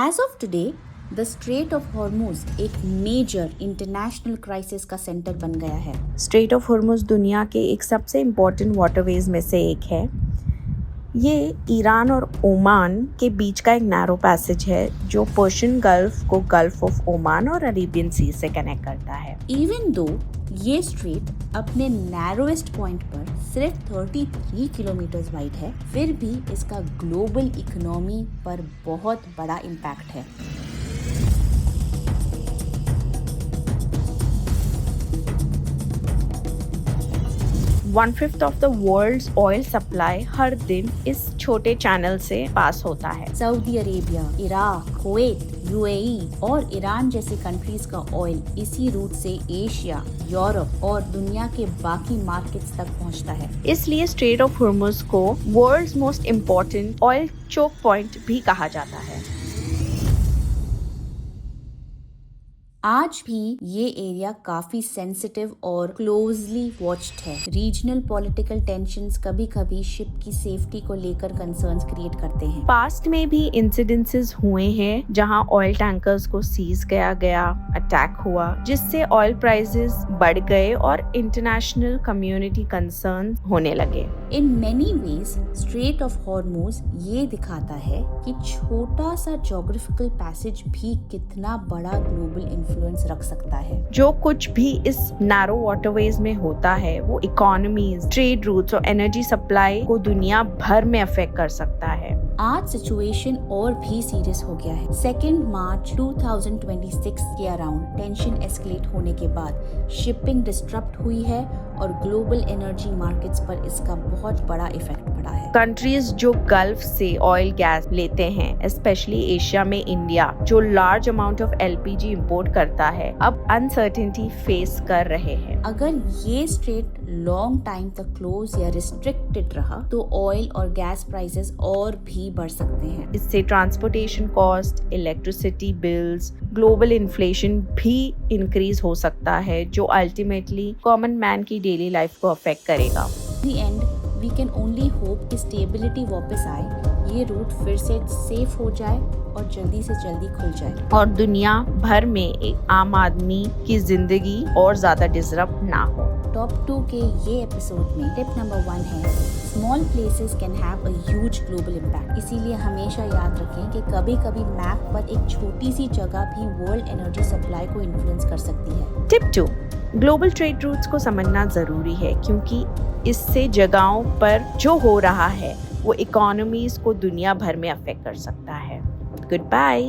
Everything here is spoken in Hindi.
As of today, the straight of Hormuz एक मेजर इंटरनेशनल क्राइसिस का सेंटर बन गया है। स्ट्रेट ऑफ हॉर्मुज दुनिया के एक सबसे इम्पॉर्टेंट वाटरवेज में से एक है। ये ईरान और ओमान के बीच का एक नैरो पैसेज है जो पर्शियन गल्फ को गल्फ ऑफ ओमान और अरेबियन सी से कनेक्ट करता है। इवन दो ये स्ट्रेट अपने नैरोएस्ट पॉइंट पर सिर्फ 33 किलोमीटर वाइड है, फिर भी इसका ग्लोबल इकोनॉमी पर बहुत बड़ा इम्पैक्ट है। One fifth of the world's oil supply हर दिन इस छोटे चैनल से पास होता है। Saudi Arabia, Iraq, Kuwait, UAE और ईरान जैसी कंट्रीज का ऑयल इसी रूट से एशिया, यूरोप और दुनिया के बाकी मार्केट्स तक पहुंचता है। इसलिए स्ट्रेट ऑफ हॉर्मुज को world's most important oil choke point भी कहा जाता है। आज भी ये एरिया काफी सेंसिटिव और क्लोजली वॉच्ड है। रीजनल पॉलिटिकल टेंशंस कभी कभी शिप की सेफ्टी को लेकर कंसर्न्स क्रिएट करते हैं। पास्ट में भी इंसिडेंसेस हुए हैं जहां ऑयल टैंकर्स को सीज किया गया, अटैक हुआ, जिससे ऑयल प्राइसेस बढ़ गए और इंटरनेशनल कम्युनिटी कंसर्न होने लगे। In many ways straight of Hormuz ये दिखाता है कि छोटा सा ज्योग्राफिकल पैसेज भी कितना बड़ा ग्लोबल इन्फ्लुएंस रख सकता है। जो कुछ भी इस नैरो वाटरवेज में होता है वो इकोनॉमीज, ट्रेड रूट्स और एनर्जी सप्लाई को दुनिया भर में अफेक्ट कर सकता है। आज सिचुएशन और भी सीरियस हो गया है। 2 मार्च 2026 के अराउंड टेंशन एस्केलेट होने के बाद शिपिंग डिस्टरप्ट हुई है और ग्लोबल एनर्जी मार्केट्स पर इसका बहुत बड़ा इफेक्ट पड़ा है। कंट्रीज जो गल्फ से ऑयल गैस लेते हैं, स्पेशली एशिया में इंडिया जो large amount of LPG import करता है, अब अनसर्टेनिटी फेस कर रहे हैं। अगर ये स्ट्रेट लॉन्ग टाइम तक क्लोज या रिस्ट्रिक्टेड रहा तो ऑयल और गैस प्राइसेस और भी बढ़ सकते हैं। इससे transportation cost, electricity bills, global inflation भी इंक्रीज हो सकता है जो अल्टीमेटली कॉमन मैन की डेली लाइफ को अफेक्ट करेगा। The end we can only hope कि स्टेबिलिटी वापस आए, ये रूट फिर से सेफ हो जाए और जल्दी से जल्दी खुल जाए और दुनिया भर में एक आम आदमी की जिंदगी और ज्यादा डिस्टर्ब ना हो। टॉप 2 के ये एपिसोड में टिप नंबर 1 है small places can have a huge global impact. इसीलिए हमेशा याद रखें कि कभी कभी मैप पर एक छोटी सी जगह भी वर्ल्ड एनर्जी सप्लाई को इन्फ्लुएंस कर सकती है। टिप 2, ग्लोबल ट्रेड रूट्स को समझना जरूरी है क्योंकि इससे जगहों पर जो हो रहा है वो इकोनॉमीज को दुनिया भर में अफेक्ट कर सकता है। Good bye.